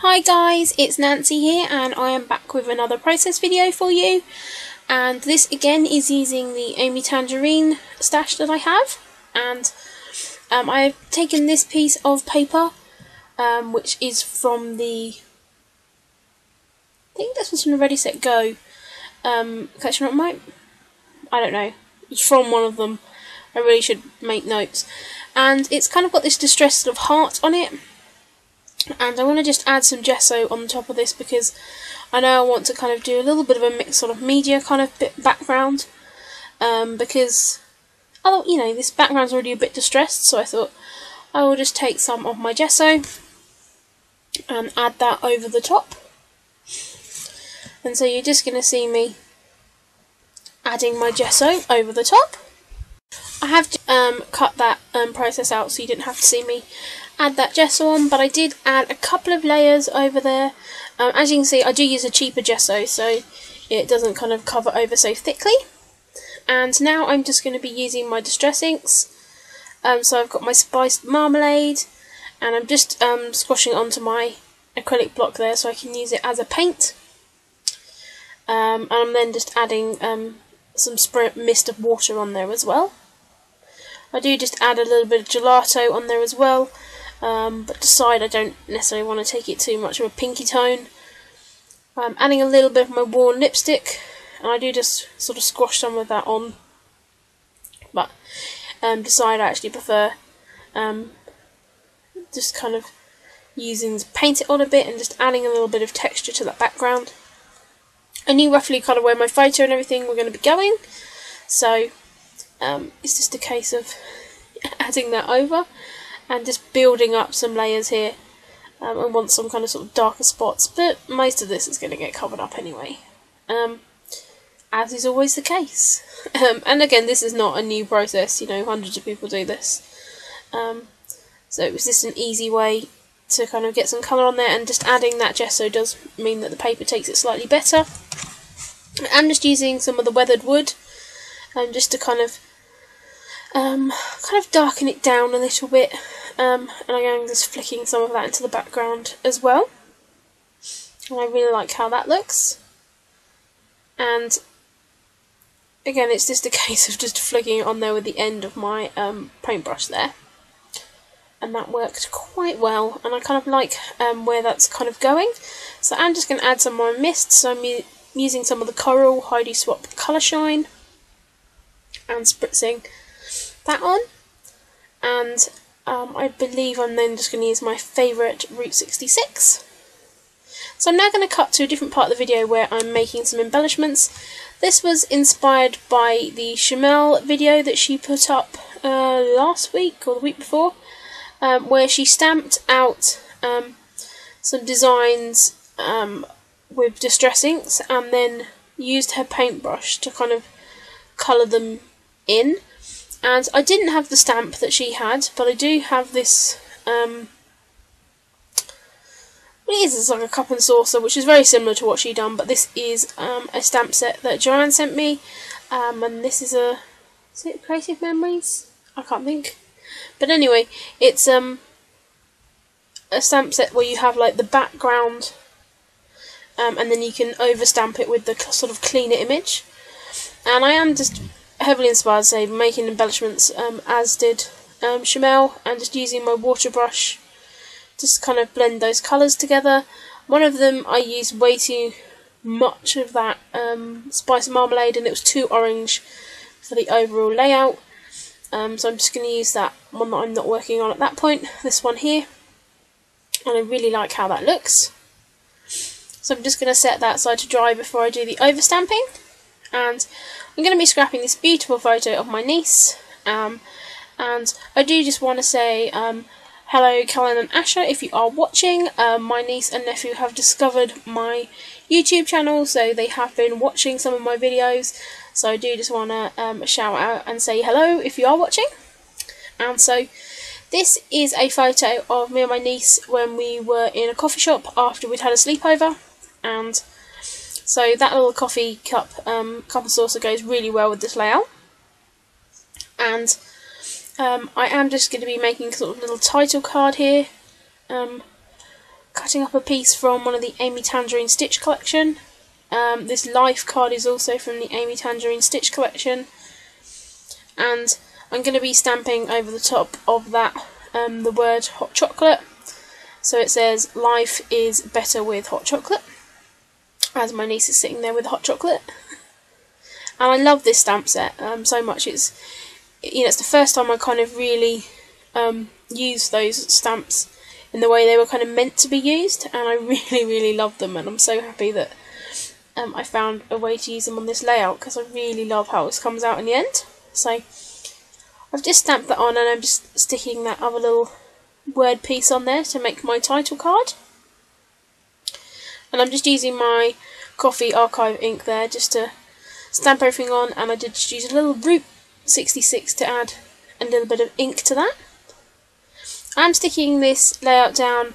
Hi guys, it's Nancy here and I am back with another process video for you, and this again is using the Amy Tangerine stash that I have, and I have taken this piece of paper which is from the, I think this was from the Ready Set Go collection. I don't know, it's from one of them. I really should make notes, and it's kind of got this distressed sort of heart on it. And I want to just add some gesso on top of this because I know I want to kind of do a little bit of a mixed sort of media kind of background, because you know, this background's already a bit distressed, so I thought I will just take some of my gesso and add that over the top. And so you're just going to see me adding my gesso over the top. I have cut that process out so you didn't have to see me add that gesso on, but I did add a couple of layers over there. As you can see, I do use a cheaper gesso so it doesn't kind of cover over so thickly. And now I'm just going to be using my distress inks. So I've got my spiced marmalade, and I'm just squashing it onto my acrylic block there so I can use it as a paint. And I'm then just adding some mist of water on there as well. I do just add a little bit of gelato on there as well, but decide I don't necessarily want to take it too much of a pinky tone. I'm adding a little bit of my worn lipstick, and I do just sort of squash some of that on, but decide I actually prefer just kind of paint it on a bit and just adding a little bit of texture to that background. I knew roughly kind of where my photo and everything were going to be going, so it's just a case of adding that over and just building up some layers here. I want some kind of sort of darker spots, but most of this is going to get covered up anyway, as is always the case. And again, this is not a new process, you know, hundreds of people do this. So it was just an easy way to kind of get some colour on there, and just adding that gesso does mean that the paper takes it slightly better. I'm just using some of the weathered wood, just to kind of darken it down a little bit, and I'm just flicking some of that into the background as well. And I really like how that looks. And again, it's just a case of just flicking it on there with the end of my paintbrush there, and that worked quite well. And I kind of like where that's kind of going. So I'm just going to add some more mist. So I'm using some of the Coral Heidi Swap Colour Shine and spritzing that on, and I believe I'm then just going to use my favourite Route 66. So I'm now going to cut to a different part of the video where I'm making some embellishments. This was inspired by the Chamel video that she put up last week or the week before, where she stamped out some designs with distress inks and then used her paintbrush to kind of colour them in. And I didn't have the stamp that she had, but I do have this, what it is, it's like a cup and saucer, which is very similar to what she done, but this is a stamp set that Joanne sent me, and this is it Creative Memories? I can't think. But anyway, it's a stamp set where you have like the background, and then you can overstamp it with the sort of cleaner image. And I am just heavily inspired, say, making embellishments as did Chamel, and just using my water brush just kind of blend those colours together. One of them I used way too much of that spice marmalade, and it was too orange for the overall layout, so I'm just going to use that one that I'm not working on at that point, this one here, and I really like how that looks. So I'm just going to set that side to dry before I do the overstamping. And I'm going to be scrapping this beautiful photo of my niece, and I do just want to say hello Callan and Asher if you are watching. My niece and nephew have discovered my YouTube channel, so they have been watching some of my videos, so I do just want to shout out and say hello if you are watching. And so this is a photo of me and my niece when we were in a coffee shop after we'd had a sleepover, and so that little coffee cup and saucer goes really well with this layout. And I am just going to be making sort of a little title card here, cut cutting up a piece from one of the Amy Tangerine Stitch collection. This Life card is also from the Amy Tangerine Stitch collection, and I'm going to be stamping over the top of that the word hot chocolate. So it says, "Life is better with hot chocolate," as my niece is sitting there with hot chocolate. And I love this stamp set so much. It's the first time I kind of really used those stamps in the way they were kind of meant to be used, and I really love them, and I'm so happy that I found a way to use them on this layout, because I really love how this comes out in the end. So I've just stamped that on, and I'm just sticking that other little word piece on there to make my title card. And I'm just using my coffee archive ink there just to stamp everything on, and I did just use a little Route 66 to add a little bit of ink to that. I'm sticking this layout down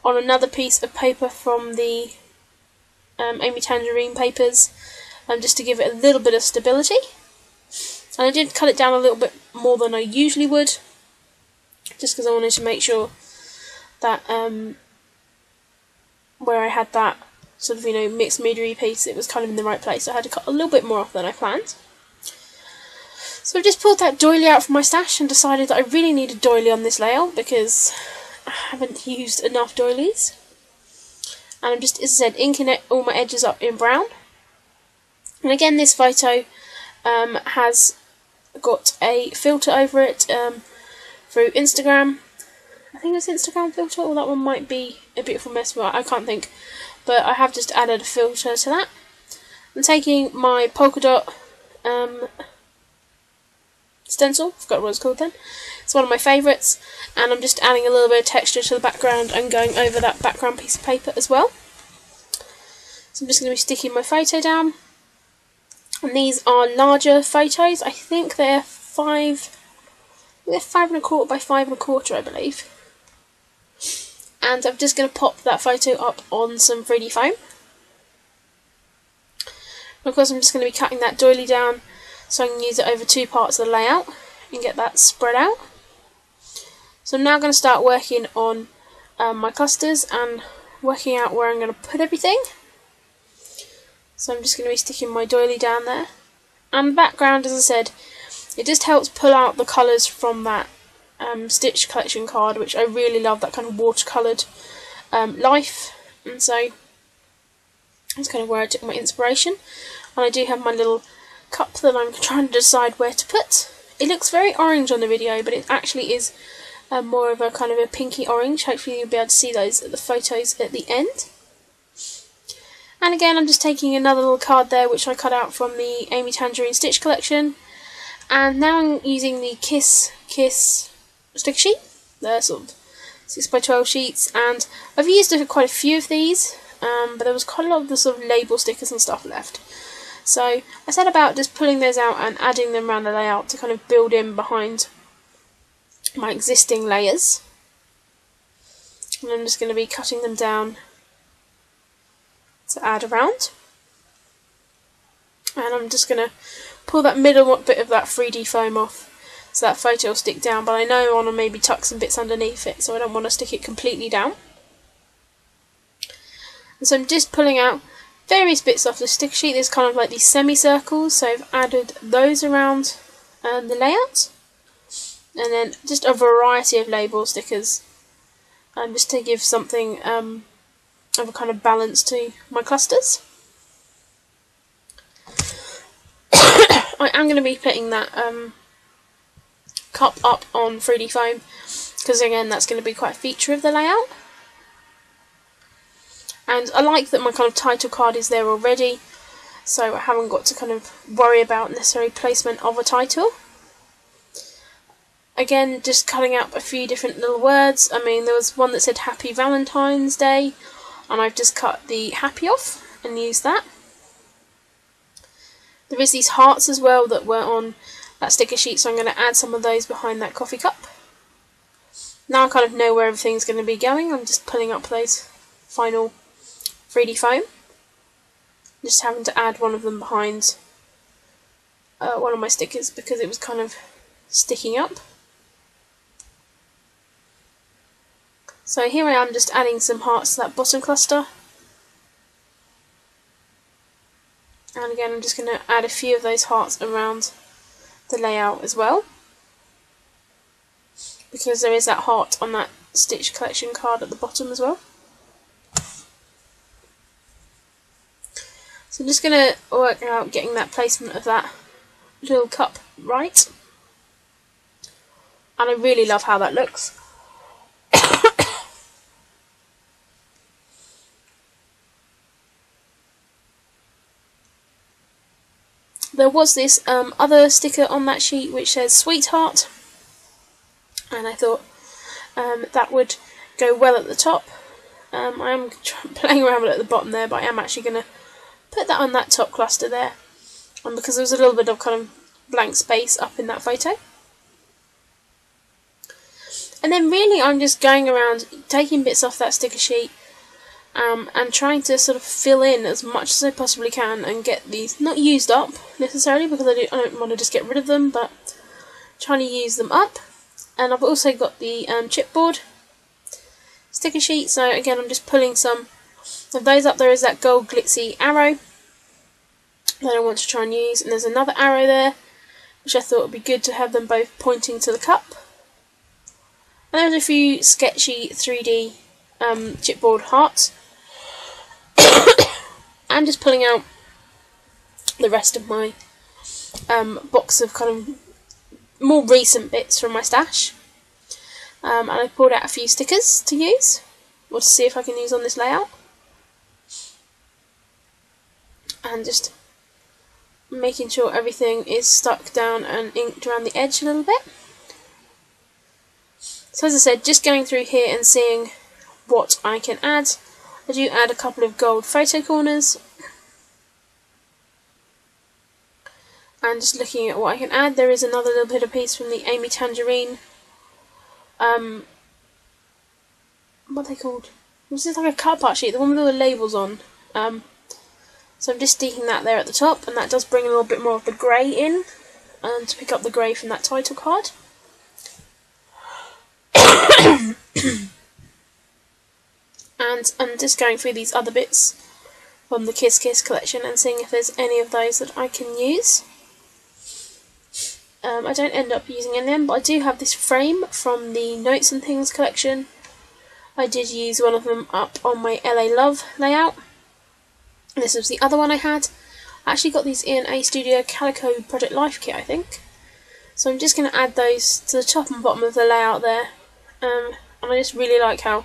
on another piece of paper from the Amy Tangerine papers, just to give it a little bit of stability. And I did cut it down a little bit more than I usually would, just because I wanted to make sure that where I had that sort of, mixed media piece, it was kind of in the right place. So I had to cut a little bit more off than I planned. So I just pulled that doily out from my stash and decided that I really need a doily on this layout, because I haven't used enough doilies. And I'm just, as I said, inking all my edges up in brown. And again, this photo has got a filter over it through Instagram. I think it's Instagram filter, or that one might be a beautiful mess, but I can't think. But I have just added a filter to that. I'm taking my polka dot stencil, forgot what it's called then. It's one of my favourites, and I'm just adding a little bit of texture to the background and going over that background piece of paper as well. So I'm just going to be sticking my photo down. And these are larger photos. I think they're 5 1/4 by 5 1/4, I believe. And I'm just going to pop that photo up on some 3D foam. And of course I'm just going to be cutting that doily down so I can use it over 2 parts of the layout and get that spread out. So I'm now going to start working on my clusters and working out where I'm going to put everything. So I'm just going to be sticking my doily down there. And the background, as I said, it just helps pull out the colours from that Stitch collection card, which I really love, that kind of watercoloured life. And so that's kind of where I took my inspiration. And I do have my little cup that I'm trying to decide where to put. It looks very orange on the video, but it actually is more of a kind of a pinky orange. Hopefully you'll be able to see those at the photos at the end. And again, I'm just taking another little card there, which I cut out from the Amy Tangerine Stitch collection. And now I'm using the Kiss sticker sheet. They're sort of 6x12 sheets, and I've used quite a few of these, but there was quite a lot of the sort of label stickers and stuff left. So I set about just pulling those out and adding them around the layout to kind of build in behind my existing layers. And I'm just going to be cutting them down to add around. And I'm just going to pull that middle bit of that 3D foam off so that photo will stick down, but I know I want to maybe tuck some bits underneath it, so I don't want to stick it completely down. And so I'm just pulling out various bits off the sticker sheet. There's kind of like these semicircles, so I've added those around the layout. And then just a variety of label stickers, just to give something of a kind of balance to my clusters. I am going to be putting that cup up on 3D foam, because again that's going to be quite a feature of the layout. And I like that my kind of title card is there already, so I haven't got to kind of worry about necessary placement of a title. Again, just cutting out a few different little words. I mean, there was one that said Happy Valentine's Day, and I've just cut the happy off and used that. There is these hearts as well that were on that sticker sheet, so I'm going to add some of those behind that coffee cup. Now I kind of know where everything's going to be going. I'm just pulling up those final 3D foam. Just having to add one of them behind one of my stickers because it was kind of sticking up. So here I am just adding some hearts to that bottom cluster. And again, I'm just going to add a few of those hearts around the layout as well, because there is that heart on that Stitch collection card at the bottom as well. So I'm just going to work out getting that placement of that little cup right. And I really love how that looks. There was this other sticker on that sheet which says Sweetheart, and I thought that would go well at the top. I am playing around with it at the bottom there, but I am actually going to put that on that top cluster there, and because there was a little bit of kind of blank space up in that photo. And then really I'm just going around taking bits off that sticker sheet and trying to sort of fill in as much as I possibly can and get these not used up necessarily, because I don't want to just get rid of them, but trying to use them up. And I've also got the chipboard sticker sheet, so again I'm just pulling some of those up. There is that gold glitzy arrow that I want to try and use, and there's another arrow there which I thought would be good to have them both pointing to the cup. And there's a few sketchy 3D chipboard hearts. I'm just pulling out the rest of my box of kind of more recent bits from my stash. And I pulled out a few stickers to use, or to see if I can use on this layout. And just making sure everything is stuck down and inked around the edge a little bit. So as I said, just going through here and seeing what I can add. I do add a couple of gold photo corners, and just looking at what I can add. There is another little bit of piece from the Amy Tangerine, what are they called? Was this like a card part sheet, the one with all the labels on? So I'm just sticking that there at the top, and that does bring a little bit more of the grey in, and to pick up the grey from that title card. And I'm just going through these other bits from the Kiss Kiss collection and seeing if there's any of those that I can use. I don't end up using any of them, but I do have this frame from the Notes and Things collection. I did use one of them up on my LA Love layout. This was the other one I had. I actually got these in a Studio Calico Project Life kit, I think. So I'm just going to add those to the top and bottom of the layout there. And I just really like how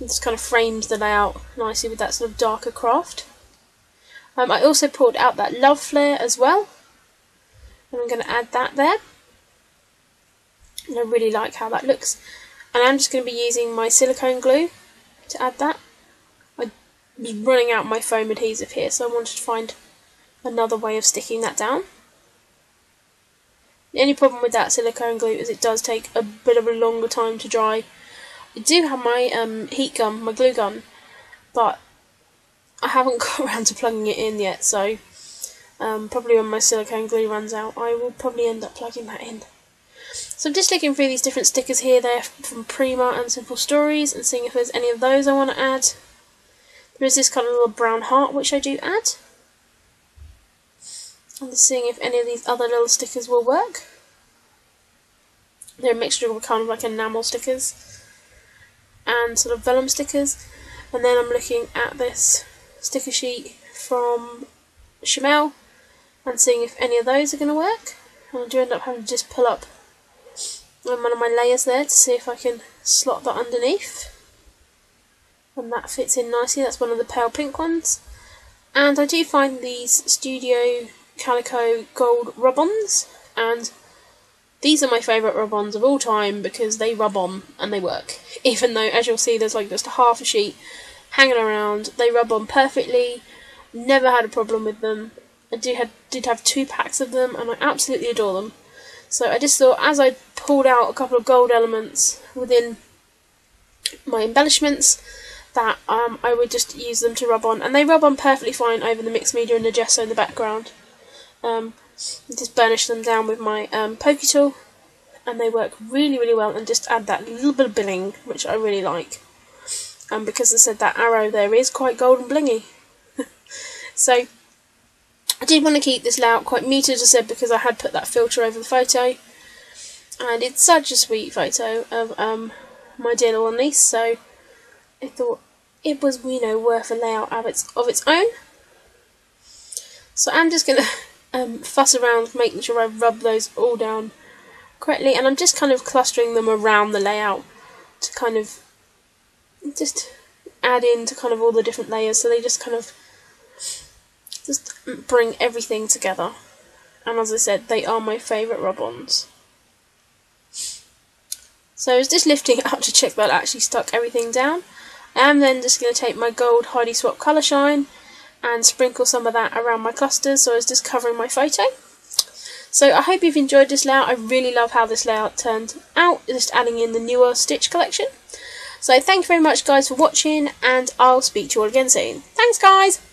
it just kind of frames the layout nicely with that sort of darker craft. I also pulled out that Love Flare as well, and I'm going to add that there. And I really like how that looks. And I'm just going to be using my silicone glue to add that. I was running out my foam adhesive here, so I wanted to find another way of sticking that down. The only problem with that silicone glue is it does take a bit of a longer time to dry. I do have my heat gun, my glue gun, but I haven't got around to plugging it in yet, so probably when my silicone glue runs out I will probably end up plugging that in. So I'm just looking through these different stickers here, they're from Prima and Simple Stories, and seeing if there's any of those I want to add. There is this kind of little brown heart which I do add. I'm just seeing if any of these other little stickers will work. They're a mixture of kind of like enamel stickers and sort of vellum stickers. And then I'm looking at this sticker sheet from Chamel and seeing if any of those are going to work. And I do end up having to just pull up one of my layers there to see if I can slot that underneath. And that fits in nicely, that's one of the pale pink ones. And I do find these Studio Calico gold rub-ons, and these are my favourite rub-ons of all time because they rub on and they work. Even though, as you'll see, there's like just half a sheet hanging around, they rub on perfectly, never had a problem with them. I did have 2 packs of them and I absolutely adore them. So I just thought, as I pulled out a couple of gold elements within my embellishments, that I would just use them to rub on, and they rub on perfectly fine over the mixed media and the gesso in the background. Just burnish them down with my pokey tool, and they work really, really well, and just add that little bit of bling, which I really like. And because I said that arrow there is quite gold and blingy. So I did want to keep this layout quite muted, as I said, because I had put that filter over the photo, and it's such a sweet photo of my dear little niece, so I thought it was, you know, worth a layout of its own. So I'm just going to fuss around making sure I rub those all down correctly, and I'm just kind of clustering them around the layout to kind of just add into kind of all the different layers, so they just kind of just bring everything together. And as I said, they are my favourite rub-ons. So I was just lifting it up to check that I actually stuck everything down. I am then just going to take my gold Heidi Swap Colour Shine and sprinkle some of that around my clusters, so I was just covering my photo. So I hope you've enjoyed this layout. I really love how this layout turned out, just adding in the newer Stitch collection. So thank you very much guys for watching, and I'll speak to you all again soon. Thanks guys!